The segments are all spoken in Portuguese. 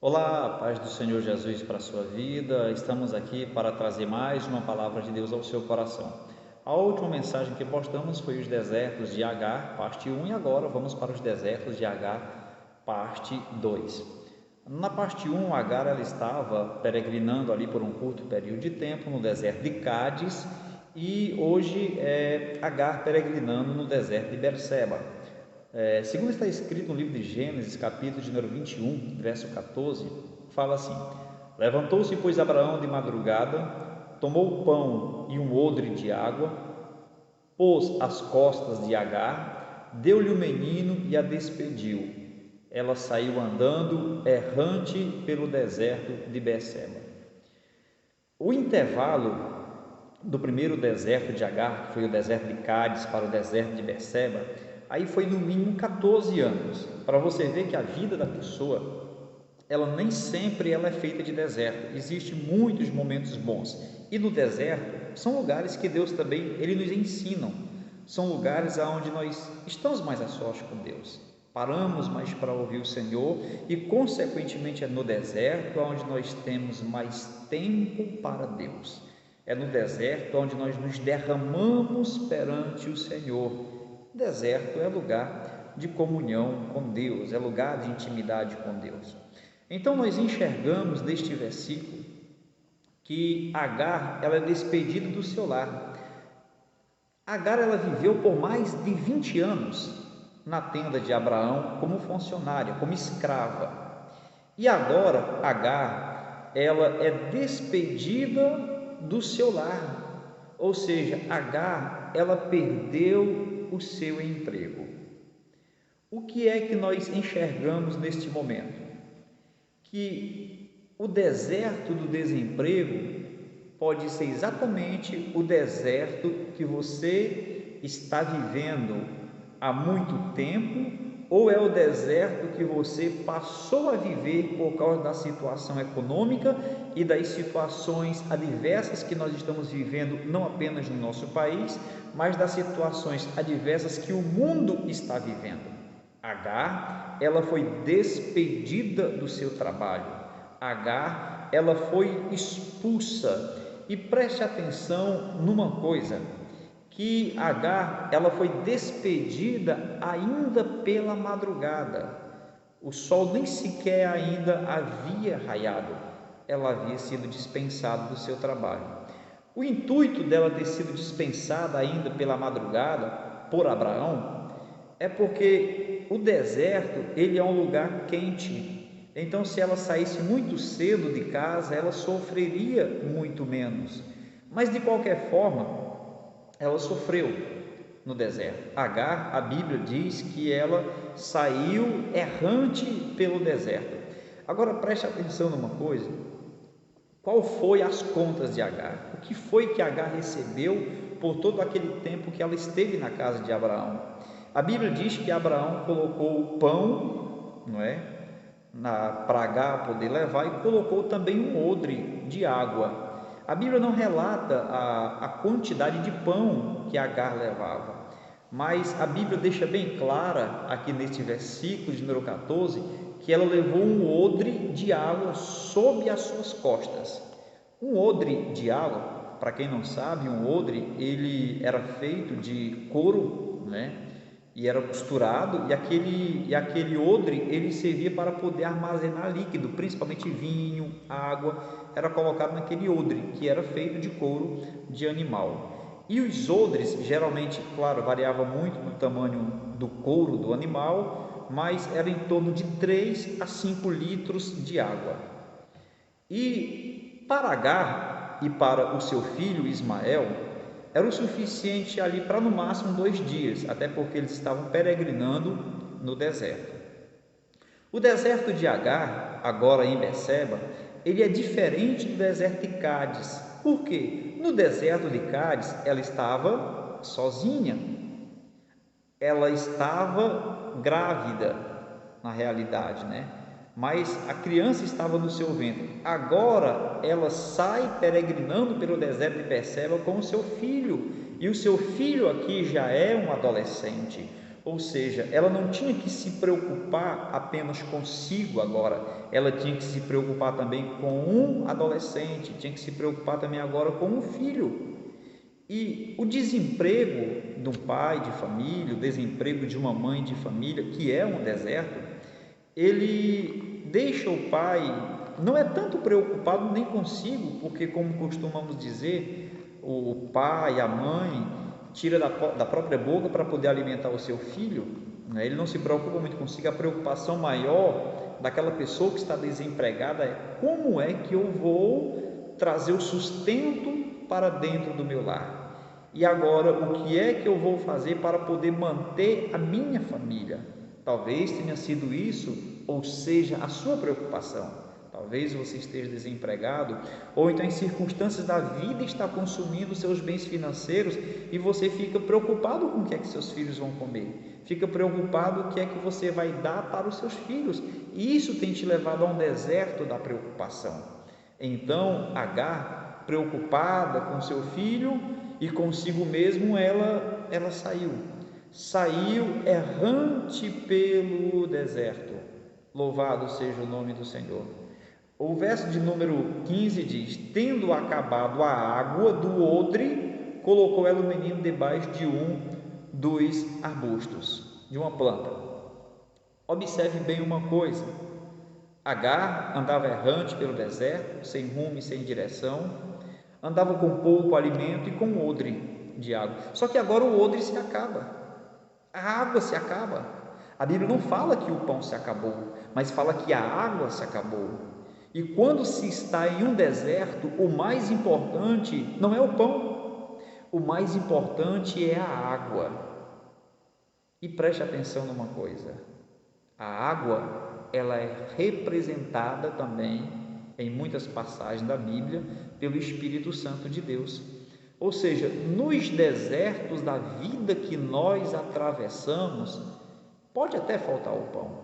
Olá, a paz do Senhor Jesus para a sua vida. Estamos aqui para trazer mais uma palavra de Deus ao seu coração. A última mensagem que postamos foi os desertos de Agar, parte 1, e agora vamos para os desertos de Agar, parte 2. Na parte 1, Agar ela estava peregrinando ali por um curto período de tempo no deserto de Cádiz, e hoje é Agar peregrinando no deserto de Berseba. Segundo está escrito no livro de Gênesis, capítulo de número 21, verso 14, fala assim: Levantou-se, pois, Abraão de madrugada, tomou o pão e um odre de água, pôs às costas de Agar, deu-lhe o menino e a despediu. Ela saiu andando, errante pelo deserto de Berseba. O intervalo do primeiro deserto de Agar, que foi o deserto de Cádiz, para o deserto de Berseba, aí foi no mínimo 14 anos, para você ver que a vida da pessoa, ela nem sempre ela é feita de deserto, existem muitos momentos bons, e no deserto, são lugares que Deus também, Ele nos ensina, são lugares onde nós estamos mais a sós com Deus, paramos mais para ouvir o Senhor, e consequentemente é no deserto onde nós temos mais tempo para Deus, é no deserto onde nós nos derramamos perante o Senhor. Deserto é lugar de comunhão com Deus, é lugar de intimidade com Deus. Então nós enxergamos neste versículo que Agar ela é despedida do seu lar. Agar ela viveu por mais de 20 anos na tenda de Abraão como funcionária, como escrava. E agora Agar ela é despedida do seu lar, ou seja, Agar ela perdeu o seu emprego. O que é que nós enxergamos neste momento? Que o deserto do desemprego pode ser exatamente o deserto que você está vivendo há muito tempo, ou é o deserto que você passou a viver por causa da situação econômica e das situações adversas que nós estamos vivendo, não apenas no nosso país, mas das situações adversas que o mundo está vivendo. Agar, ela foi despedida do seu trabalho. Agar, ela foi expulsa. E preste atenção numa coisa, que Agar, ela foi despedida ainda pela madrugada. O sol nem sequer ainda havia raiado. Ela havia sido dispensada do seu trabalho. O intuito dela ter sido dispensada ainda pela madrugada por Abraão é porque o deserto, ele é um lugar quente. Então, se ela saísse muito cedo de casa, ela sofreria muito menos. Mas de qualquer forma, ela sofreu no deserto. Agar, a Bíblia diz que ela saiu errante pelo deserto. Agora preste atenção numa coisa: qual foi as contas de Agar? O que foi que Agar recebeu por todo aquele tempo que ela esteve na casa de Abraão? A Bíblia diz que Abraão colocou o pão, não é, para Agar poder levar, e colocou também um odre de água. A Bíblia não relata a quantidade de pão que Agar levava, mas a Bíblia deixa bem clara aqui neste versículo de número 14 que ela levou um odre de água sob as suas costas. Um odre de água, para quem não sabe, um odre ele era feito de couro, né? E era costurado, e aquele odre ele servia para poder armazenar líquido, principalmente vinho, água, era colocado naquele odre que era feito de couro de animal. E os odres geralmente, claro, variava muito do tamanho do couro do animal, mas era em torno de 3 a 5 litros de água. E para Agar e para o seu filho Ismael era o suficiente ali para no máximo 2 dias, até porque eles estavam peregrinando no deserto. O deserto de Agar, agora em Berseba, ele é diferente do deserto de Cádiz. Por quê? No deserto de Cádiz ela estava sozinha, ela estava grávida, na realidade, né? Mas a criança estava no seu ventre. Agora ela sai peregrinando pelo deserto de Berseba com o seu filho, e o seu filho aqui já é um adolescente. Ou seja, ela não tinha que se preocupar apenas consigo agora, ela tinha que se preocupar também com um adolescente, tinha que se preocupar também agora com um filho. E o desemprego de um pai de família, o desemprego de uma mãe de família, que é um deserto, ele deixa o pai, não é tanto preocupado nem consigo, porque, como costumamos dizer, o pai, a mãe, tira da própria boca para poder alimentar o seu filho, né? Ele não se preocupa muito consigo. A preocupação maior daquela pessoa que está desempregada é: como é que eu vou trazer o sustento para dentro do meu lar? E agora, o que é que eu vou fazer para poder manter a minha família? Talvez tenha sido isso, ou seja, a sua preocupação. Talvez você esteja desempregado, ou então em circunstâncias da vida está consumindo seus bens financeiros e você fica preocupado com o que é que seus filhos vão comer, fica preocupado o que é que você vai dar para os seus filhos, e isso tem te levado a um deserto da preocupação. Então, Agar, preocupada com seu filho e consigo mesmo, ela saiu errante pelo deserto. Louvado seja o nome do Senhor. O verso de número 15 diz: tendo acabado a água do odre, colocou ela o menino debaixo de um dos arbustos, de uma planta. Observe bem uma coisa: Agar andava errante pelo deserto, sem rumo e sem direção, andava com pouco alimento e com odre de água. Só que agora o odre se acaba, a água se acaba. A Bíblia não fala que o pão se acabou, mas fala que a água se acabou. E quando se está em um deserto, o mais importante não é o pão, o mais importante é a água. E preste atenção numa coisa: a água, ela é representada também em muitas passagens da Bíblia pelo Espírito Santo de Deus. Ou seja, nos desertos da vida que nós atravessamos, pode até faltar o pão,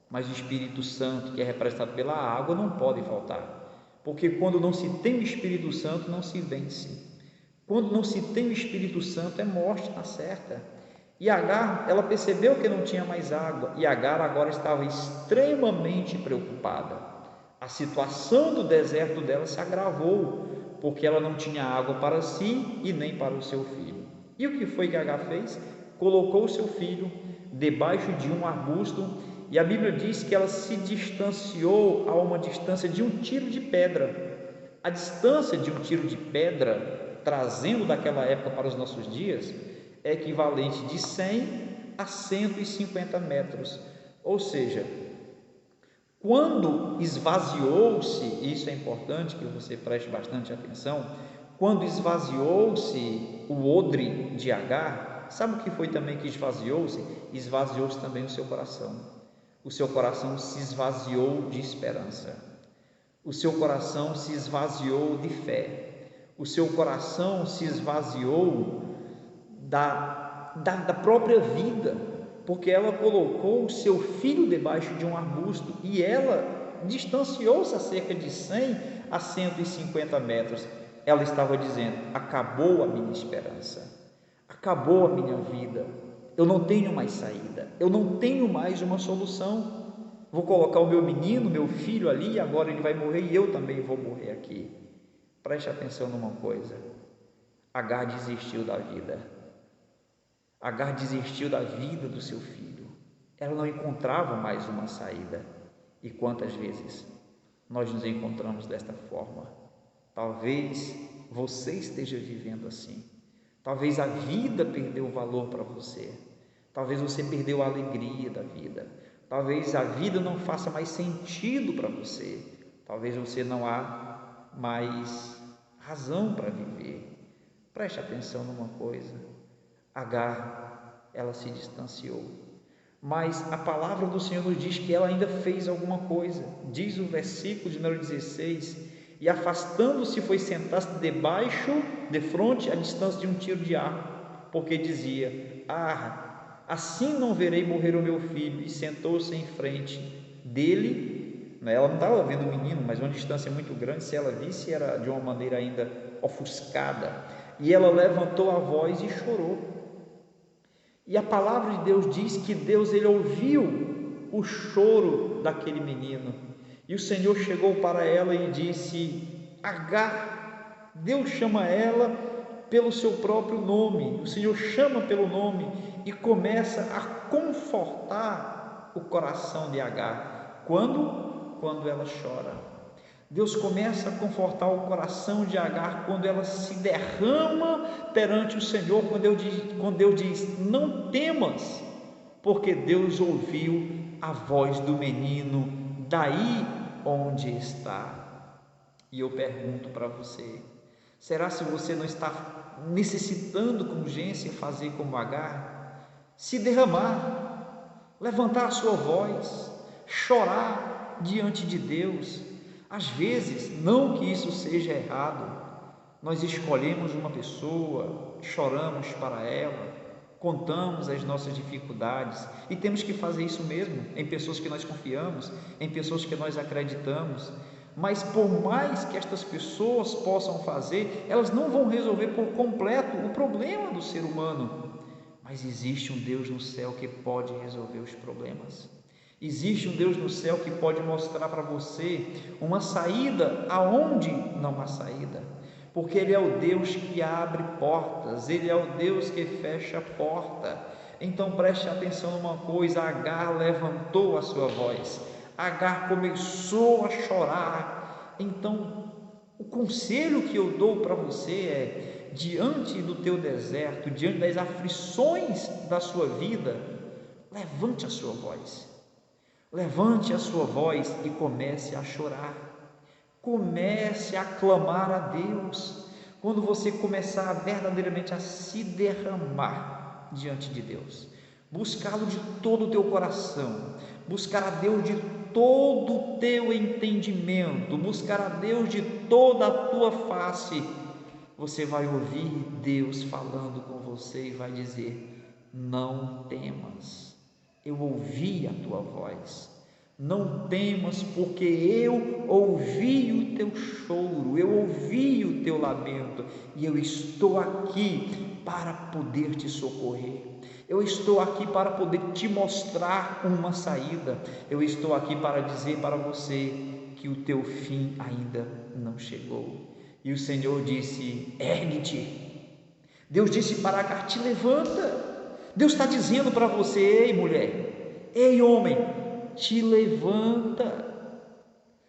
mas o Espírito Santo, que é representado pela água, não pode faltar, porque quando não se tem o Espírito Santo, não se vence. Quando não se tem o Espírito Santo, é morte na certa. E Agar, ela percebeu que não tinha mais água, e Agar agora estava extremamente preocupada. A situação do deserto dela se agravou, porque ela não tinha água para si e nem para o seu filho. E o que foi que Agar fez? Colocou o seu filho debaixo de um arbusto, e a Bíblia diz que ela se distanciou a uma distância de um tiro de pedra. A distância de um tiro de pedra, trazendo daquela época para os nossos dias, é equivalente de 100 a 150 metros. Ou seja, quando esvaziou-se, isso é importante que você preste bastante atenção, quando esvaziou-se o odre de Agar, sabe o que foi também que esvaziou-se? Esvaziou-se também o seu coração. O seu coração se esvaziou de esperança, o seu coração se esvaziou de fé, o seu coração se esvaziou da própria vida, porque ela colocou o seu filho debaixo de um arbusto e ela distanciou-se a cerca de 100 a 150 metros. Ela estava dizendo: acabou a minha esperança, acabou a minha vida, eu não tenho mais saída, eu não tenho mais uma solução. Vou colocar o meu menino, meu filho ali, e agora ele vai morrer e eu também vou morrer aqui. Preste atenção numa coisa: Agar desistiu da vida. Agar desistiu da vida do seu filho. Ela não encontrava mais uma saída. E quantas vezes nós nos encontramos desta forma? Talvez você esteja vivendo assim. Talvez a vida perdeu o valor para você. Talvez você perdeu a alegria da vida. Talvez a vida não faça mais sentido para você. Talvez você não há mais razão para viver. Preste atenção numa coisa: Agar, ela se distanciou, mas a palavra do Senhor nos diz que ela ainda fez alguma coisa. Diz o versículo de número 16: e afastando-se foi sentar-se debaixo, de frente, à distância de um tiro de arco, porque dizia: assim não verei morrer o meu filho. E sentou-se em frente dele. Ela não estava vendo o menino, mas uma distância muito grande. Se ela visse, era de uma maneira ainda ofuscada. E ela levantou a voz e chorou. E a palavra de Deus diz que Deus, ele ouviu o choro daquele menino. E o Senhor chegou para ela e disse: Agar. Deus chama ela pelo seu próprio nome. O Senhor chama pelo nome e começa a confortar o coração de Agar. Quando ela chora. Deus começa a confortar o coração de Agar quando ela se derrama perante o Senhor, quando Deus diz: não temas, porque Deus ouviu a voz do menino daí onde está. E eu pergunto para você: será se você não está necessitando com urgência fazer como Agar? Se derramar, levantar a sua voz, chorar diante de Deus. Às vezes, não que isso seja errado, nós escolhemos uma pessoa, choramos para ela, contamos as nossas dificuldades e temos que fazer isso mesmo em pessoas que nós confiamos, em pessoas que nós acreditamos. Mas por mais que estas pessoas possam fazer, elas não vão resolver por completo o problema do ser humano. Mas existe um Deus no céu que pode resolver os problemas. Existe um Deus no céu que pode mostrar para você uma saída aonde não há saída, porque Ele é o Deus que abre portas, Ele é o Deus que fecha a porta. Então preste atenção numa coisa: Agar levantou a sua voz, Agar começou a chorar. Então o conselho que eu dou para você é: diante do teu deserto, diante das aflições da sua vida, levante a sua voz. Levante a sua voz e comece a chorar, comece a clamar a Deus. Quando você começar verdadeiramente a se derramar diante de Deus, buscá-lo de todo o teu coração, buscar a Deus de todo o teu entendimento, buscar a Deus de toda a tua face, você vai ouvir Deus falando com você e vai dizer: não temas, eu ouvi a tua voz. Não temas, porque eu ouvi o teu choro, eu ouvi o teu lamento, e eu estou aqui para poder te socorrer. Eu estou aqui para poder te mostrar uma saída. Eu estou aqui para dizer para você que o teu fim ainda não chegou. E o Senhor disse: ergue-te. Deus disse para Agar: te levanta. Deus está dizendo para você: ei mulher, ei homem, te levanta,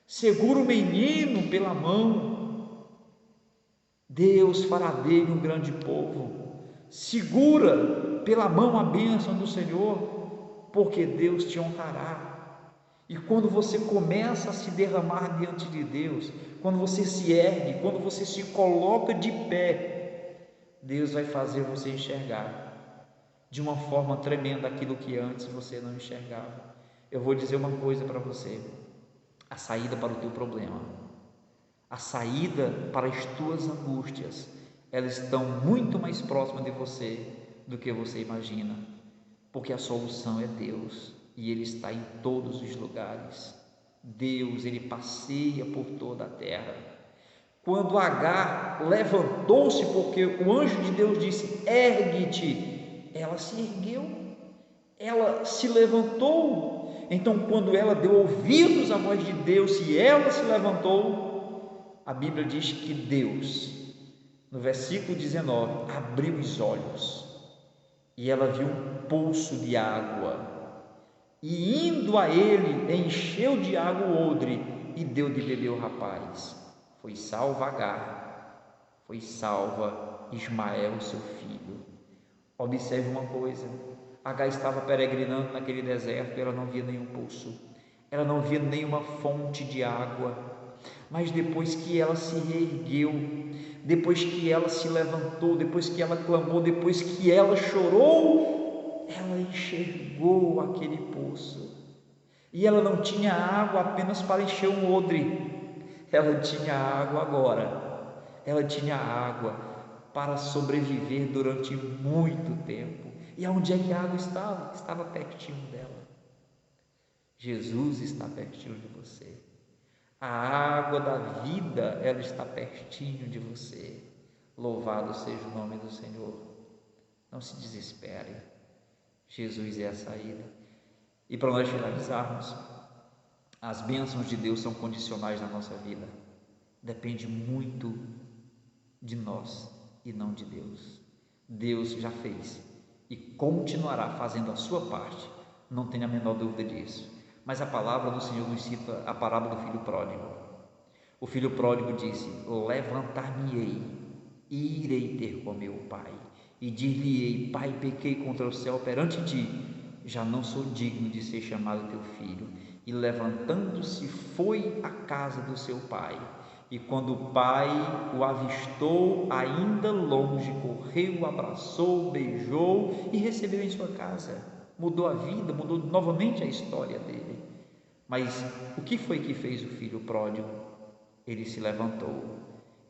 segura o menino pela mão, Deus fará dele um grande povo. Segura pela mão a bênção do Senhor, porque Deus te honrará. E quando você começa a se derramar diante de Deus, quando você se ergue, quando você se coloca de pé, Deus vai fazer você enxergar de uma forma tremenda aquilo que antes você não enxergava. Eu vou dizer uma coisa para você: a saída para o teu problema, a saída para as tuas angústias, elas estão muito mais próximas de você do que você imagina, porque a solução é Deus e Ele está em todos os lugares. Deus, Ele passeia por toda a terra. Quando Agar levantou-se, porque o anjo de Deus disse: ergue-te, ela se ergueu, ela se levantou. Então, quando ela deu ouvidos à voz de Deus e ela se levantou, a Bíblia diz que Deus, no versículo 19, abriu os olhos e ela viu um poço de água, e indo a ele, encheu de água o odre e deu de beber ao rapaz. Foi salva Agar, foi salva Ismael, seu filho. Observe uma coisa: Agar estava peregrinando naquele deserto, ela não via nenhum poço, ela não via nenhuma fonte de água, mas depois que ela se reergueu, depois que ela se levantou, depois que ela clamou, depois que ela chorou, ela enxergou aquele poço, e ela não tinha água apenas para encher um odre, ela tinha água agora, ela tinha água para sobreviver durante muito tempo. E aonde é que a água estava? Estava pertinho dela. Jesus está pertinho de você. A água da vida, ela está pertinho de você. Louvado seja o nome do Senhor. Não se desespere. Jesus é a saída. E para nós finalizarmos, as bênçãos de Deus são condicionais na nossa vida. Depende muito de nós e não de Deus. Deus já fez e continuará fazendo a sua parte, não tenha a menor dúvida disso. Mas a palavra do Senhor nos cita a parábola do filho pródigo. O filho pródigo disse: levantar-me-ei e irei ter com meu pai, e dir-lhe-ei: Pai, pequei contra o céu perante ti, já não sou digno de ser chamado teu filho. E levantando-se foi à casa do seu pai. E quando o pai o avistou ainda longe, correu, o abraçou, beijou e recebeu em sua casa. Mudou a vida, mudou novamente a história dele. Mas o que foi que fez o filho pródigo? Ele se levantou.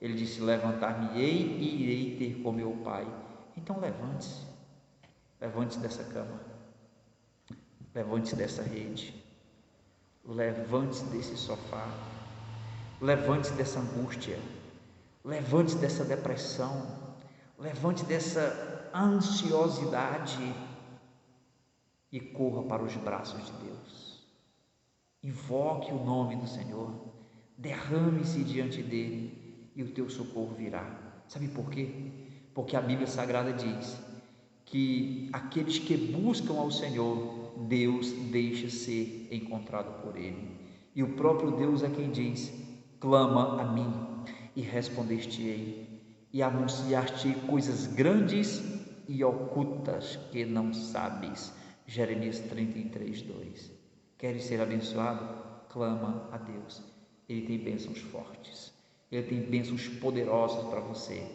Ele disse: levantar-me-ei e irei ter com meu pai. Então levante-se. Levante-se dessa cama. Levante-se dessa rede. Levante-se desse sofá. Levante-se dessa angústia. Levante-se dessa depressão. Levante-se dessa ansiosidade e corra para os braços de Deus. Invoque o nome do Senhor. Derrame-se diante dele e o teu socorro virá. Sabe por quê? Porque a Bíblia Sagrada diz que aqueles que buscam ao Senhor, Deus deixa ser encontrado por ele. E o próprio Deus é quem diz: clama a mim e respondeste-ei, e anunciar-te coisas grandes e ocultas que não sabes. Jeremias 33:2. Queres ser abençoado? Clama a Deus. Ele tem bênçãos fortes, Ele tem bênçãos poderosas para você.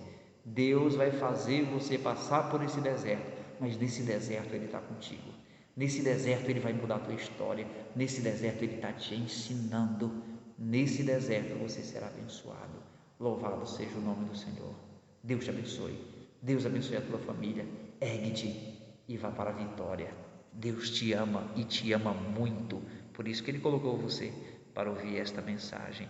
Deus vai fazer você passar por esse deserto, mas nesse deserto Ele está contigo. Nesse deserto Ele vai mudar a tua história. Nesse deserto Ele está te ensinando. Nesse deserto você será abençoado. Louvado seja o nome do Senhor. Deus te abençoe. Deus abençoe a tua família. Ergue-te e vá para a vitória. Deus te ama e te ama muito. Por isso que Ele colocou você para ouvir esta mensagem.